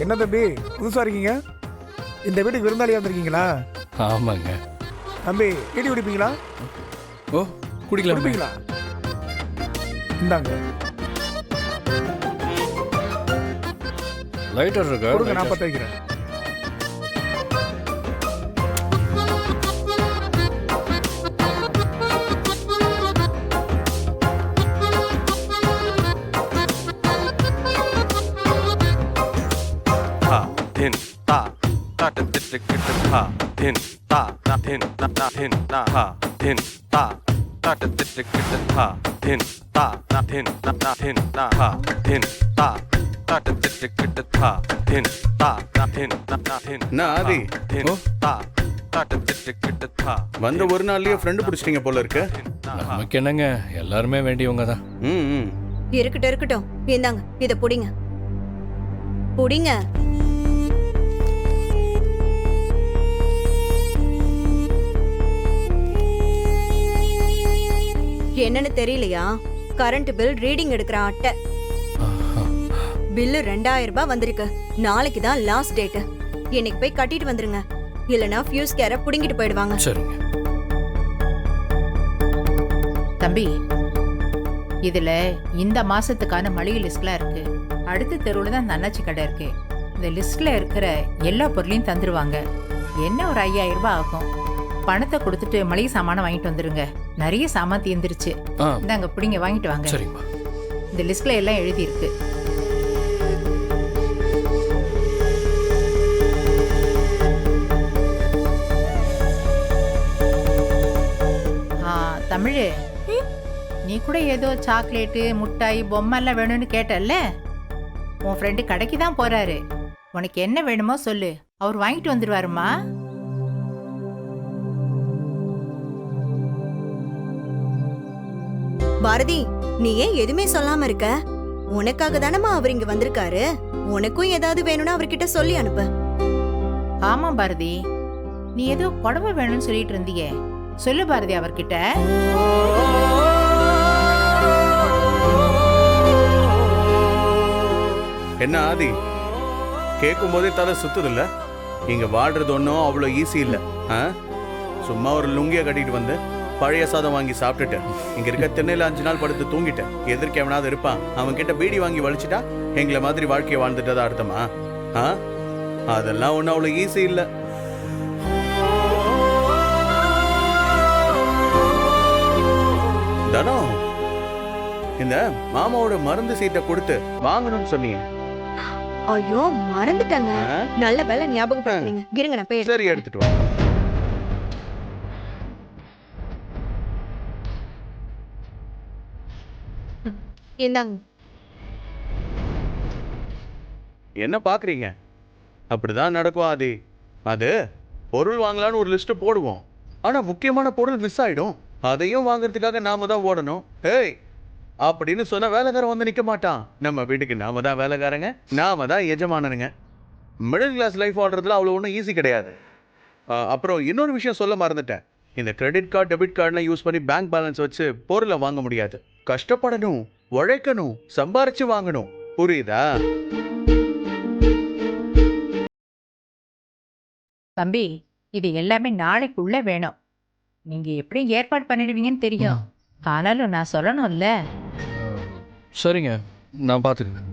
என்ன தம்பி புதுசா இருக்கீங்க? இந்த வீட்டுக்கு விருந்தாளியா வந்திருக்கீங்களா? ஆமாங்க. தம்பி டீ குடிப்பீங்களா? ஓ குடிக்கலாம். குடிப்பீங்களா? இந்தாங்க லைட்டர் இருக்கா? கொடுங்க, நான் பற்ற வைக்கிறேன். Tin ta ta ta ta ta ta ta tin ta na tin na na tin na ha tin ta ta ta ta ta ta ta tin ta na tin na na tin na ha tin ta ta ta ta ta ta ta tin ta na tin na na tin என்ன ஆதி tin ta ta ta ta ta ta ta வந்த ஒரு நாள்லயே friend பிடிச்சிட்டீங்க போல இருக்கு. நமக்கு என்னங்க, எல்லாருமே வேண்டியவங்க தான். ம் இருக்கட்டும் இருக்கட்டும், இந்தாங்க இத புடிங்க புடிங்க. என்னன்னு தெரியலையா? கரண்ட் பில் ரீடிங் எடுக்கிற அட்டை. பில்லு 2000 ரூபாய் வந்திருக்கு. நாளைக்கு தான் லாஸ்ட் டேட். இன்னைக்கு போய் கட்டிட்டு வந்துருங்க, இல்லனா ஃபியூஸ் கேர புடிங்கிட்டு போயிடுவாங்க. சரிங்க. தம்பி, இதுல இந்த மாசத்துக்கான மளிகை லிஸ்ட்லாம் இருக்கு. அடுத்த தெருவுல தான் நன்னாச்சி கடை இருக்கு. இந்த லிஸ்ட்ல இருக்கிற எல்லா பொருளையும் தந்துருவாங்க. என்ன ஒரு 5000 ரூபாய் ஆகும். பணத்தை கொடுத்துட்டு மளிகை சாமான வாங்கிட்டு வந்துருங்க. நிறைய சாமான் தீர்ந்துருச்சு. இந்தாங்க பிடிங்க, வாங்கிட்டு வாங்க. சரிங்க. இந்த லிஸ்ட்ல எல்லாம் எழுதி இருக்கு. தமிழ், நீ கூட ஏதோ சாக்லேட்டு முட்டாய் பொம்மை எல்லாம் வேணும்னு கேட்டல்ல? உன் ஃப்ரெண்டு கடைக்கு தான் போறாரு. உனக்கு என்ன வேணுமோ சொல்லு, அவர் வாங்கிட்டு வந்துருவாருமா. பாரதி, நீ ஏன் எதுவுமே சொல்லாம இருக்க? உனக்காக தானமா அவர் இங்க வந்திருக்காரு. உனக்கும் ஏதாவது வேணும்னா அவர்கிட்ட சொல்லி அனுப்பு. ஆமா பாரதி, நீ ஏதோ புடவை வேணும்னு சொல்லிட்டு இருந்தியே, சொல்லு பாரதி அவர்கிட்ட. என்ன ஆதி, கேட்கும் போதே தலை சுத்துது இல்ல? இங்க வாடுறது ஒன்றும் அவ்வளோ ஈஸி இல்லை. சும்மா ஒரு லுங்கிய கட்டிட்டு வந்து பழைய சாதம் வாங்கி சாப்பிட்டுட்டு இங்க இருக்க திண்ணையில 5 நாள் படுத்து தூங்கிட்டேன். எதிர்க்க எவனாவது இருப்பான், அவன் கிட்ட பீடி வாங்கி வலிச்சுட்டா எங்களை மாதிரி வாழ்க்கையை வாழ்ந்துட்டதா அர்த்தமா? அதெல்லாம் ஒன்றும் அவ்வளோ ஈஸி இல்லை. தனோ, இந்த மாமாவோட மருந்து சீட்டை கொடுத்து வாங்கணும்னு சொன்னீங்க. ஐயோ மறந்துட்டங்க. நல்ல வேலை ஞாபகப்படுத்துறீங்க. இருங்க நான் போய் சரி, எடுத்துட்டு வா. இந்தாங்க. என்ன பாக்குறீங்க? அப்படிதான் நடக்கும் ஆதி. அது பொருள் வாங்கலான்னு ஒரு லிஸ்ட் போடுவோம், ஆனா முக்கியமான பொருள் மிஸ் ஆயிடும். அதையும் வாங்குறதுக்காக நாம தான் ஓடணும். ஏய் அப்படின்னு சொன்ன வேலைக்காரன் வந்து நிக்க மாட்டான். நம்ம வீட்டுக்கு நாம தான் வேலைக்காரங்க, நாம தான் எஜமானனுங்க. மிடில் கிளாஸ் லைஃப் வாழ்றதுல அவ்வளோ ஒன்றும் ஈஸி கிடையாது. அப்புறம் இன்னொரு விஷயம் சொல்ல மறந்துட்டேன். இந்த கிரெடிட் கார்டு டெபிட் கார்டுலாம் யூஸ் பண்ணி பேங்க் பேலன்ஸ் வச்சு பொருளை வாங்க முடியாது. கஷ்டப்படணும், உழைக்கணும், சம்பாரிச்சு வாங்கணும். புரியுதா? தம்பி, இது எல்லாமே நாளைக்குள்ள வேணும். நீங்க எப்படி ஏற்பாடு பண்ணிடுவீங்கன்னு தெரியும். ஆனாலும் நான் சொல்லணும்ல. சரிங்க, நான் பார்த்துக்கிறேன்.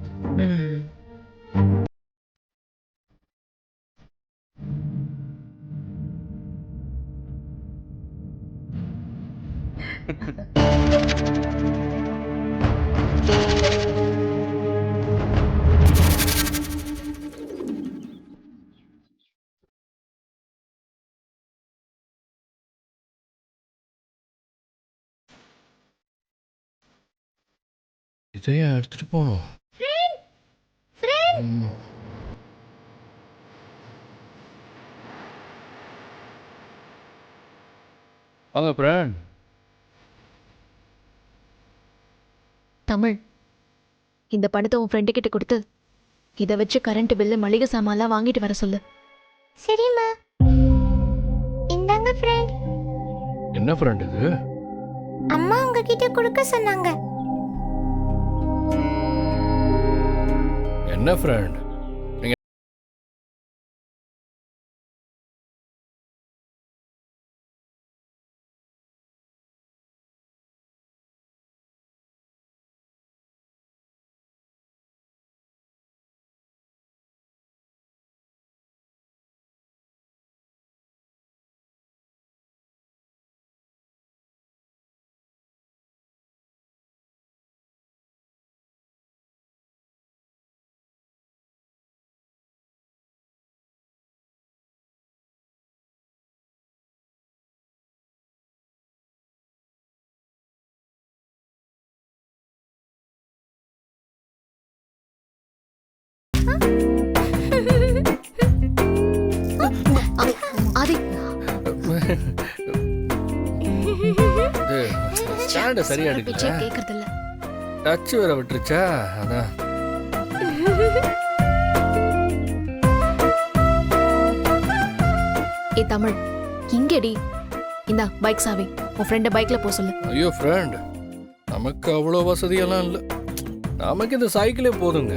இதையா எடுத்துட்டு போகணும்? வாங்க பிரான். தமிழ், இந்த பணத்தை உன் ஃப்ரெண்டு கிட்ட கொடுத்து இதை வச்சு கரண்ட் பில்லு மளிகை சாமான்லாம் வாங்கிட்டு வர சொல்லு. சரிம்மா. இந்தாங்க ஃப்ரெண்ட். என்ன ஃப்ரெண்ட் இது? அம்மா உங்ககிட்ட கொடுக்க சொன்னாங்க. என்ன ஃப்ரெண்ட்? ஹேண்டை சரியா பிச்சை எடுக்கல, கேக்குறது இல்ல. டச் வேற விட்டுருச்சா, அதான். ஏ தமிழ், இங்கடி இந்தா பைக் சாவி. உன் ஃப்ரெண்ட பைக்ல போ சொல்லு. ஐயோ ஃப்ரெண்ட், நமக்கு அவ்வளோ வசதியெல்லாம் இல்லை. நமக்கு இந்த சைக்கிளே போதுங்க.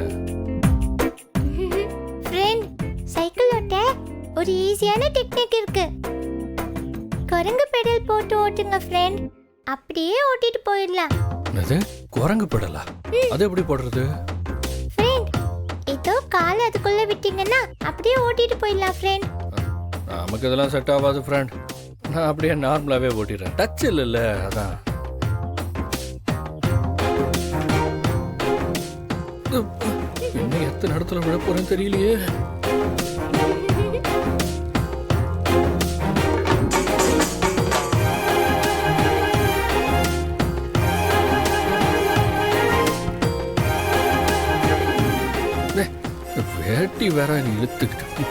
ஃப்ரெண்ட், சைக்கிள் ஓட்ட ஒரு ஈஸியான டெக்னிக் இருக்கு. குரங்கு பெடல் போட்டு ஓட்டுங்க ஃப்ரெண்ட். அப்படியே ஓட்டிட்டு போயிடலாம். என்னது, குரங்கு பெடலா? அது எப்படி போடுறது? ஃப்ரெண்ட், ஏதோ கால் அதுக்குள்ள விட்டீங்கன்னா அப்படியே ஓட்டிட்டு போயிடலாம் ஃப்ரெண்ட். நமக்கு இதெல்லாம் செட் ஆகாது ஃப்ரெண்ட். நான் அப்படியே நார்மலாகவே ஓட்டிடுறேன். டச் இல்லைல்ல, அதான். இன்னும் எத்தனை இடத்துல விட போறேன்னு தெரியலையே. வேட்டி வேற நீ இழுத்துக்கிட்டு.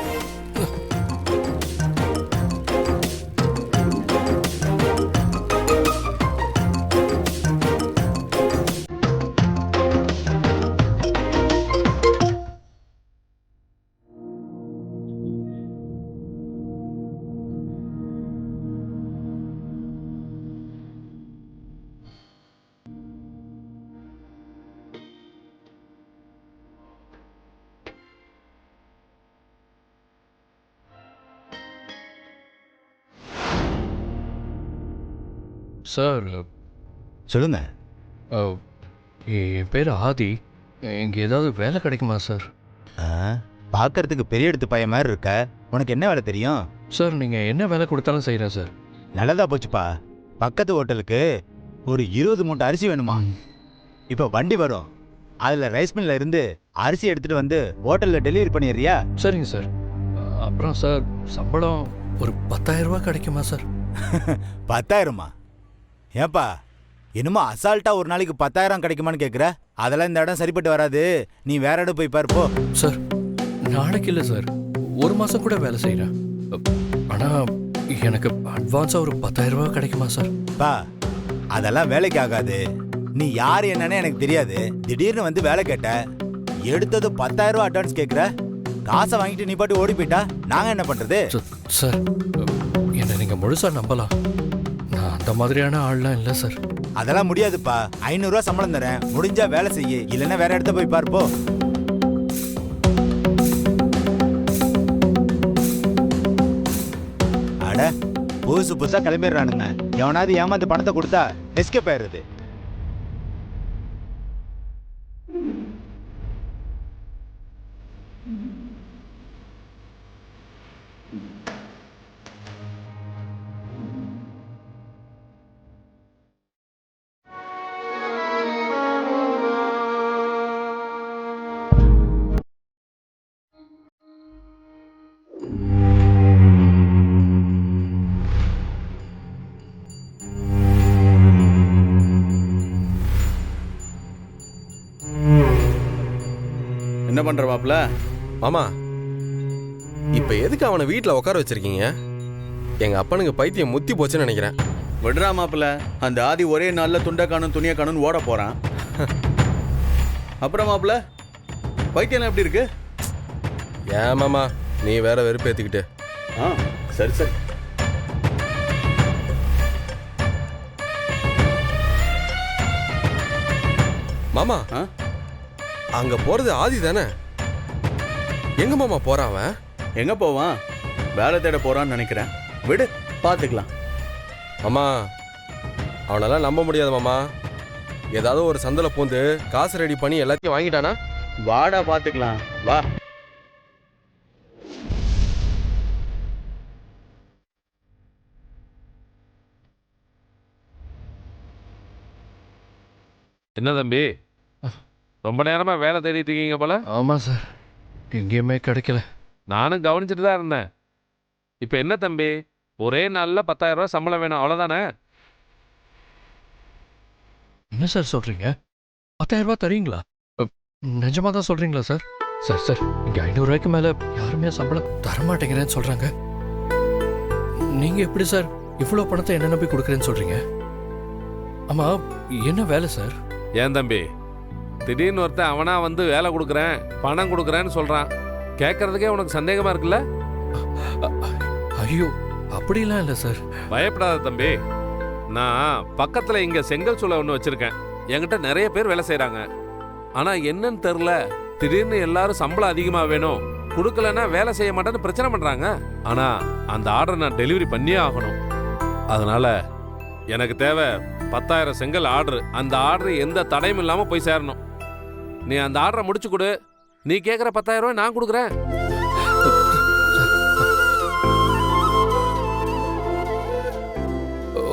சார், சொல்லுங்க. என் பேர் ஆதி. இங்கே ஏதாவது வேலை கிடைக்குமா சார்? பார்க்கறதுக்கு பெரிய எடுத்து பையன் மாதிரி இருக்க. உனக்கு என்ன வேலை தெரியும்? சார், நீங்கள் என்ன வேலை கொடுத்தாலும் செய்கிறேன் சார். நல்லதா போச்சுப்பா. பக்கத்து ஹோட்டலுக்கு ஒரு 20 மூட்டை அரிசி வேணுமா? இப்போ வண்டி வரும், அதில் ரைஸ் மில்லில் இருந்து அரிசி எடுத்துகிட்டு வந்து ஹோட்டலில் டெலிவரி பண்ணிடுறியா? சரிங்க சார். அப்புறம் சார், சம்பளம் ஒரு 10,000 ரூபா கிடைக்குமா சார்? 10,000மா? ஏன்பா என்னமோ அசால்ட்டா ஒரு நாளைக்கு 10,000 கிடைக்குமான்னு கேட்குற? அதெல்லாம் இந்த இடம் சரிப்பட்டு வராது. நீ வேற இடம் போய் பாருப்போ. சார், நாளைக்கு இல்லை சார், ஒரு மாதம் கூட வேலை செய்கிறேன். ஆனால் எனக்கு அட்வான்ஸாக ஒரு 10,000 ரூபா கிடைக்குமா சார்? பா, அதெல்லாம் வேலைக்கு ஆகாது. நீ யார் என்னன்னு எனக்கு தெரியாது. திடீர்னு வந்து வேலை கேட்ட, எடுத்தது 10,000 ரூபா அட்வான்ஸ் கேட்குற. காசை வாங்கிட்டு நீ பாட்டு ஓடி போயிட்டா நாங்கள் என்ன பண்ணுறது? சார், என்னை நீங்கள் முழுசாக நம்பலாம். நான் அந்த மாதிரியான ஆள்லாம் இல்லை சார். அதெல்லாம் முடியாதுப்பா. 500 ரூபா சம்பளம் தரேன், முடிஞ்சா வேலை செய்ய, இல்லைன்னா வேற இடத்த போய் பார்ப்போ. அட, புதுசு புதுசா கிளம்பிடுறானுங்க. எவனாவது ஏமாந்து பணத்தை கொடுத்தா எஸ்கேப் ஆயிடுறது. என்ன பண்ற மாப்ள? மாமா, இப்ப எதுக்கு அவனை வீட்டில் உட்கார வச்சிருக்கீங்க? எங்க அப்பனுக்கு பைத்தியம் முத்தி போச்சுன்னு நினைக்கிறேன். விடுறா மாப்ள, அந்த ஆதி ஒரே நாள்ல துண்டை காணும் துணியை காணும் ஓட போறான். அப்புறம் மாப்ள, பைத்தியம் எப்படி இருக்கு? ஏன் மாமா நீ வேற வெறுப்பு ஏத்திக்கிட்டு? சரி சரி. மாமா, அங்க போறது ஆதி தானே? எங்க மாமா போறான் அவன்? எங்க போவான்? வேலை தேட போறான்னு நினைக்கிறேன். விடு, பாத்துக்கலாம். மாமா, அவனெல்லாம் நம்ப முடியாது மாமா. ஏதாவது ஒரு சந்தில பூந்து காசு ரெடி பண்ணி எல்லாத்தையும் வாங்கிட்டானா? வாடா பாத்துக்கலாம், வா. என்ன தம்பி, ரொம்ப நேரமா வேலை தேடிட்டு இருக்கீங்க போல? ஆமாம் சார், எங்கேயுமே கிடைக்கல. நானும் கவனிச்சுட்டு தான் இருந்தேன். இப்போ என்ன தம்பி, ஒரே நாளில் 10,000 ரூபா சம்பளம் வேணும், அவ்வளோதானே? என்ன சார் சொல்கிறீங்க? 10,000 ரூபா தரீங்களா? நிஜமாக தான் சொல்கிறீங்களா சார்? சார் சார், இங்கே 500 ரூபாய்க்கு மேலே யாருமே சம்பளம் தரமாட்டேங்கிறேன்னு சொல்கிறாங்க. நீங்கள் எப்படி சார் இவ்வளோ பணத்தை என்ன நம்பி கொடுக்குறேன்னு சொல்கிறீங்க? ஆமாம், என்ன வேலை சார்? ஏன் தம்பி, திடீர்னு ஒருத்தன் அவனா வந்து வேலை கொடுக்குறேன் பணம் கொடுக்குறேன்னு சொல்றான். கேட்கறதுக்கே உனக்கு சந்தேகமா இருக்குல்ல? ஐயோ, அப்படிலாம் இல்லை சார். பயப்படாத தம்பி. நான் பக்கத்துல இங்க செங்கல் சூளை ஒன்று வச்சிருக்கேன். என்கிட்ட நிறைய பேர் வேலை செய்றாங்க. ஆனா என்னன்னு தெரியல, திடீர்னு எல்லாரும் சம்பளம் அதிகமா வேணும், கொடுக்கலன்னா வேலை செய்ய மாட்டேன்னு பிரச்சனை பண்றாங்க. ஆனா அந்த ஆர்டர் நான் டெலிவரி பண்ணியே ஆகணும். அதனால எனக்கு தேவை 10,000 செங்கல் ஆர்டர். அந்த ஆர்டர் எந்த தடையும் இல்லாம போய் சேரணும். நீ அந்த ஆர்டரை முடிச்சு கொடு. நீ கேட்குற 10,000 ரூபாய் நான் கொடுக்குறேன்.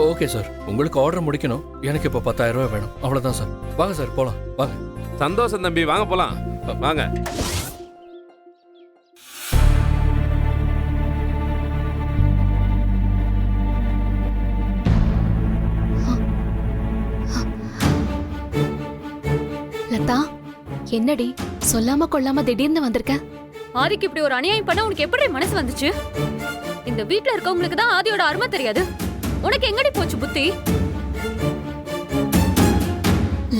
ஓகே சார், உங்களுக்கு ஆர்டர் முடிக்கணும். எனக்கு இப்போ 10,000 ரூபாய் வேணும், அவ்வளோதான் சார். வாங்க சார், போகலாம் வாங்க. சந்தோஷம் தம்பி, வாங்க போலாம் வாங்க. லதா, என்னடி சொல்லாம கொள்ளாம திடீர்னு வந்திருக்க? ஆதிக்கு இப்படி ஒரு அநியாயம் பண்ண உனக்கு எப்படி மனசு வந்துச்சு? இந்த வீட்ல இருக்கவங்களுக்கு தான் ஆதியோட அருமை தெரியாது. உனக்கு எங்கடி போச்சு புத்தி?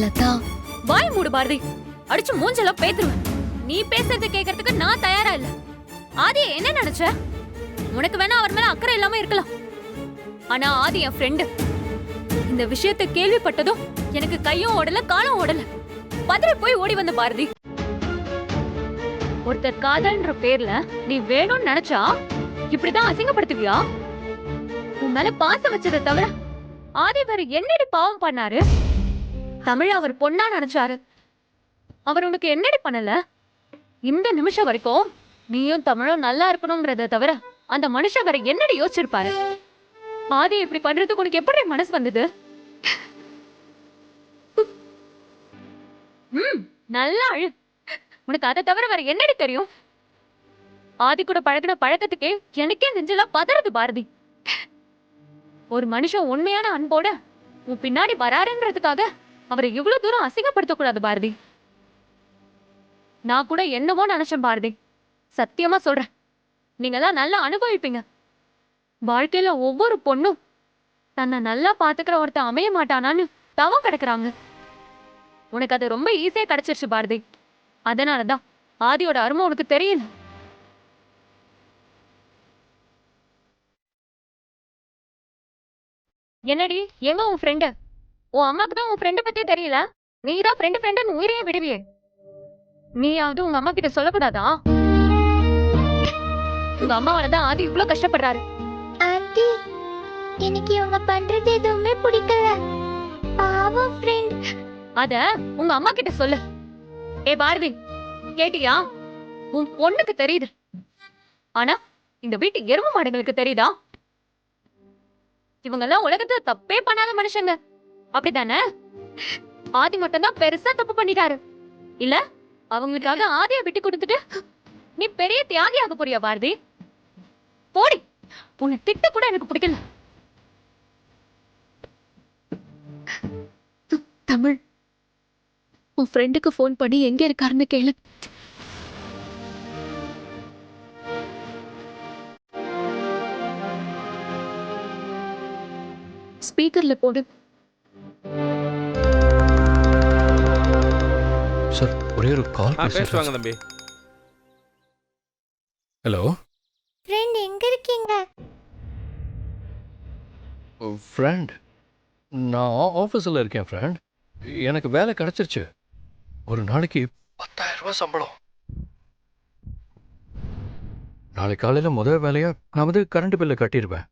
லதா, வாய் மூடு பாரதி, அடிச்சு மூஞ்செல்லாம் பேத்துருவேன். நீ பேசுறதை கேட்கறதுக்கு நான் தயாரா இல்ல. ஆதி என்ன நினைச்ச? உனக்கு வேணா அவர் மேல அக்கறை இல்லாம இருக்கலாம். ஆனா ஆதி என் ஃப்ரெண்டு. இந்த விஷயத்தை கேள்விப்பட்டதும் எனக்கு கையும் ஓடல காலும் ஓடல. பதறி போய் ஓடி வந்த பாரதி. ஒருத்தர் காதல்ன்ற பேர்ல நீ வேணும்னு நினைச்சா இப்படிதான் அசிங்கப்படுத்துவியா? உன் மேல பாசம் வச்சதை தவிர ஆதி வேற என்னடி பாவம் பண்ணாரு? தமிழ் அவர் பொண்ணா நினைச்சாரு. அவர் உனக்கு என்னடி பண்ணல? இந்த நிமிஷம் வரைக்கும் நீயும் தமிழும் நல்லா இருக்கணும்ன்றத தவிர அந்த மனுஷன் வேற என்னடி யோசிச்சிருப்பாரு? ஆதி இப்படி பண்றதுக்கு உனக்கு எப்படி மனசு வந்தது? நல்லா அழு. உனக்கு அதை தவிர வேற என்னடி தெரியும்? ஆதி கூட பழகின பழக்கத்துக்கே எனக்கே நெஞ்செல்லாம் பதறது பாரதி. ஒரு மனுஷன் உண்மையான அன்போட உன் பின்னாடி வராருன்றதுக்காக அவரை இவ்வளவு தூரம் அசிங்கப்படுத்த கூடாது பாரதி. நான் கூட என்னவோ நினைச்சேன் பாரதி. சத்தியமா சொல்றேன், நீங்க எல்லாம் நல்லா அனுபவிப்பீங்க. வாழ்க்கையில ஒவ்வொரு பொண்ணும் தன்னை நல்லா பாத்துக்கிற ஒருத்தன் அமைய மாட்டானான்னு தவம் கிடக்குறாங்க. உனக்கு அது ரொம்ப ஈஸியா கிடைச்சிருச்சு பாரதி. அதனாலதான் ஆதியோட அருமை உனக்கு தெரியல. என்னடி, எங்க உன் ஃப்ரெண்டு? உன் அம்மாக்கு தான் உன் ஃப்ரெண்டை பத்தியே தெரியல. நீ தான் ஃப்ரெண்டு ஃப்ரெண்டுன்னு உயிரையே விடுவியே. நீயாவது உங்க அம்மா கிட்ட சொல்லக்கூடாதா? உங்க அம்மாவால தான் ஆதி இவ்வளவு கஷ்டப்படுறாரு. ஆண்டி, எனக்கு இவங்க பண்றது எதுவுமே பிடிக்கல. பாவம் ஃப்ரெண்ட். அத உங்க அம்மா கிட்ட சொல்லு. ஏ பாரதி, கேட்டியா? உன் பொண்ணுக்கு தெரியுது, ஆனா இந்த வீட்டு எருமை மாடுகளுக்கு தெரியுதா? இவங்க எல்லாம் உலகத்துல தப்பே பண்ணாத மனுஷங்க, அப்படித்தானே? ஆதி மட்டும் தான் பெருசா தப்பு பண்ணிட்டாரு. இல்ல அவங்களுக்காக ஆதிய விட்டு கொடுத்துட்டு நீ பெரிய தியாகி ஆக போறியா பாரதி? போடி, உன்னை திட்ட கூட எனக்கு பிடிக்கல. தமிழ், உன் ஃப்ரெண்டுக்கு ஃபோன் பண்ணி எங்க இருக்காருன்னு கேளு. ஸ்பீக்கர்ல போடு. சார், ஒரே ஒரு கால் பேசுவாங்க தம்பி. ஹலோ ஃப்ரெண்ட், எங்க இருக்கீங்க? ஃப்ரெண்ட், நான் ஆஃபீஸில் இருக்கேன் ஃப்ரெண்ட். எனக்கு வேலை கிடைச்சிருச்சு. ஒரு நாளைக்கு 10,000 ரூபாய் சம்பளம். நாளைக்கு காலையில் முதல் வேலையாக நான் வந்து கரண்ட் பில்லை கட்டிடுவேன்.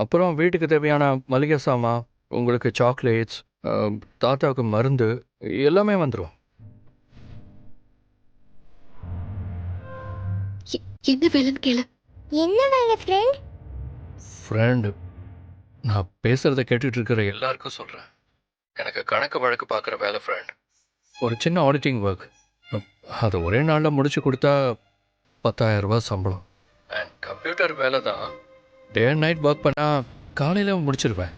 அப்புறம் வீட்டுக்கு தேவையான மளிகை சாமான், உங்களுக்கு சாக்லேட்ஸ், தாத்தாவுக்கு மருந்து எல்லாமே வந்துடும். என்ன வேலைன்னு கேளு. என்ன வேலை ஃப்ரெண்ட்? ஃப்ரெண்டு, நான் பேசுகிறத கேட்டுட்டு இருக்கிற எல்லாருக்கும் சொல்கிறேன், எனக்கு கணக்கு வழக்கு பார்க்குற வேலை ஃப்ரெண்ட். ஒரு சின்ன ஆடிட்டிங் ஒர்க், அதை ஒரே நாளில் முடிச்சு கொடுத்தா 10,000 ரூபாய் சம்பளம். அண்ட் கம்ப்யூட்டர் வேலை தான். டே அண்ட் நைட் ஒர்க் பண்ணால் காலையில் முடிச்சிருவேன்.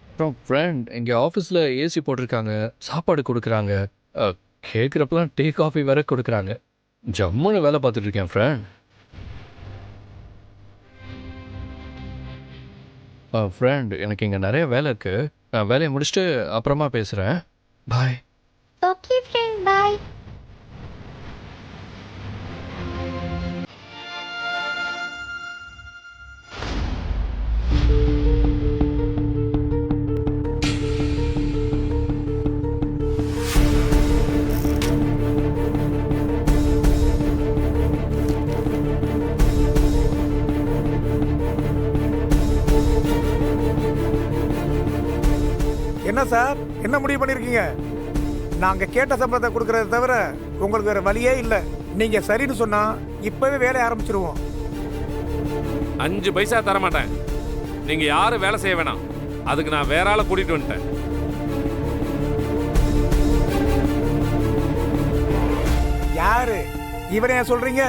அப்புறம் ஃப்ரெண்ட், இங்கே ஆஃபீஸில் ஏசி போட்டிருக்காங்க, சாப்பாடு கொடுக்குறாங்க, கேட்குறப்பெல்லாம் டீ காஃபி வேற கொடுக்குறாங்க. ஜம்முன்னு வேலை பார்த்துட்டு இருக்கேன் ஃப்ரெண்ட். ஃப்ரெண்ட் எனக்கு இங்கே நிறைய வேலை இருக்குது. நான் வேலையை முடிச்சுட்டு அப்புறமா பேசுகிறேன். பாய். ஓகே ஃப்ரெண்ட், பாய். என்ன சார், என்ன முடிவு பண்ணிருக்கீங்க? நாங்க கேட்ட சம்பளத்தை கொடுக்கறத தவிர உங்களுக்கு வேற வழியே இல்லை. நீங்க சரின்னு சொன்னா இப்பவே வேலையை ஆரம்பிச்சிருவோம். 5 பைசா தர மாட்டேன். நீங்க யாரும் வேலை செய்ய வேணாம். அதுக்கு நான் வேற ஆளை கூட்டிட்டு வந்துட்டேன். யாரு இவனையா சொல்றீங்க?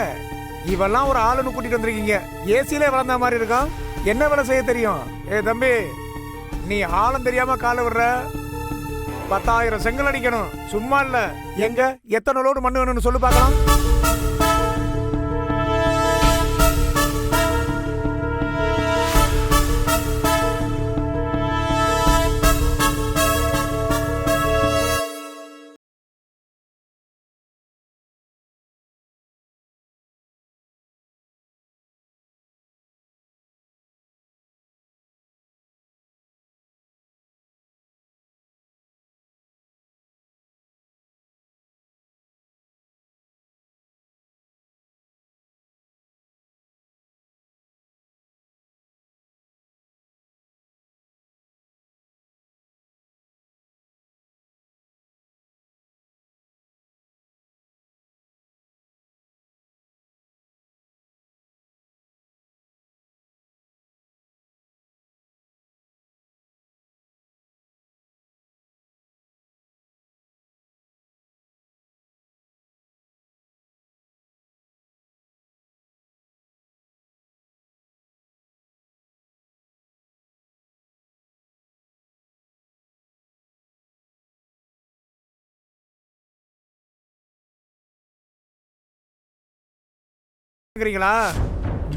இவெல்லாம் ஒரு ஆளுன்னு கூட்டிட்டு வந்திருக்கீங்க. ஏசியிலே வளர்ந்த மாதிரி இருக்கான். என்ன வேலை செய்ய தெரியும்? ஏ தம்பி, நீ ஆளும் தெரியாம காலை விடுற. 10,000 செங்கல் அடிக்கணும், சும்மா இல்ல. எங்க எத்தனை லோடு மண்ணு வேணும்னு சொல்லு பார்க்கலாம்.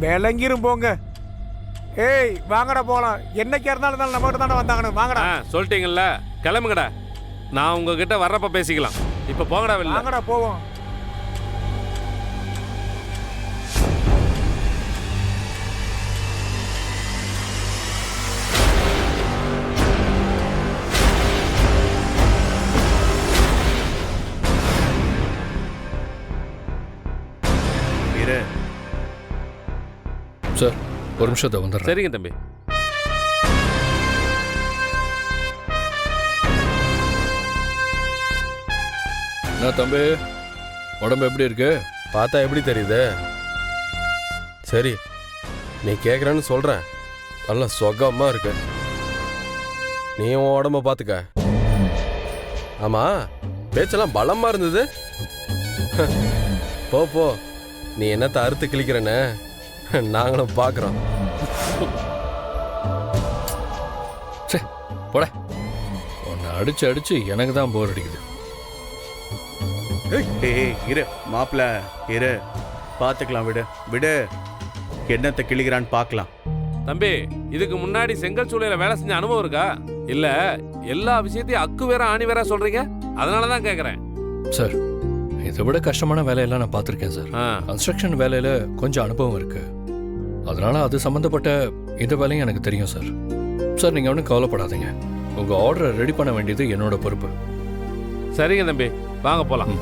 விளங்கிரும் போங்க. ஏய் வாங்கடா போலாம். என்னைக்கா இருந்தாலும் நம்ம கிட்ட தானே வந்தாங்கன்னு. வாங்கடா. சொல்லிட்டீங்கல்ல, கிளம்புங்கடா. நான் உங்ககிட்ட வர்றப்ப பேசிக்கலாம். இப்ப போங்கடா வெளில. வாங்கடா போவோம். சார் ஒரு நிமிஷத்தை வந்துடுறேன். சரிங்க தம்பி. என்ன தம்பி, உடம்பு எப்படி இருக்கு? பார்த்தா எப்படி தெரியுது? சரி, நீ கேட்குறேன்னு சொல்கிறேன். நல்லா சொகமாக இருக்கு. நீ உன் உடம்ப பார்த்துக்க. ஆமாம், பேச்செல்லாம் பலமாக இருந்தது. போ போ, நீ என்னத்தை அறுத்து கிழிக்கிறேன்னு நாங்களும் பார்க்குறோம். சரி போட. உன்னை அடிச்சு அடிச்சு எனக்கு தான் போர் அடிக்குது. இரு மாப்பிள்ள, இரு பார்த்துக்கலாம். விடு விடு, என்னத்தை கிழிக்கிறான்னு பார்க்கலாம். தம்பி, இதுக்கு முன்னாடி செங்கல் சூளையில வேலை செஞ்ச அனுபவம் இருக்கா? இல்ல எல்லா விஷயத்தையும் அக்கு வேற ஆணி வேற சொல்றீங்க, அதனாலதான் கேக்குறேன். சார், இதை விட கஷ்டமான வேலையெல்லாம் நான் பார்த்துருக்கேன் சார். கன்ஸ்ட்ரக்ஷன் வேலையில கொஞ்சம் அனுபவம் இருக்கு. அதனால அது சம்மந்தப்பட்ட இந்த வேலையும் எனக்கு தெரியும் சார். சார் நீங்கள் ஒன்றும் கவலைப்படாதீங்க. உங்கள் ஆர்டரை ரெடி பண்ண வேண்டியது என்னோட பொறுப்பு. சரிங்க தம்பி, வாங்க போகலாம்.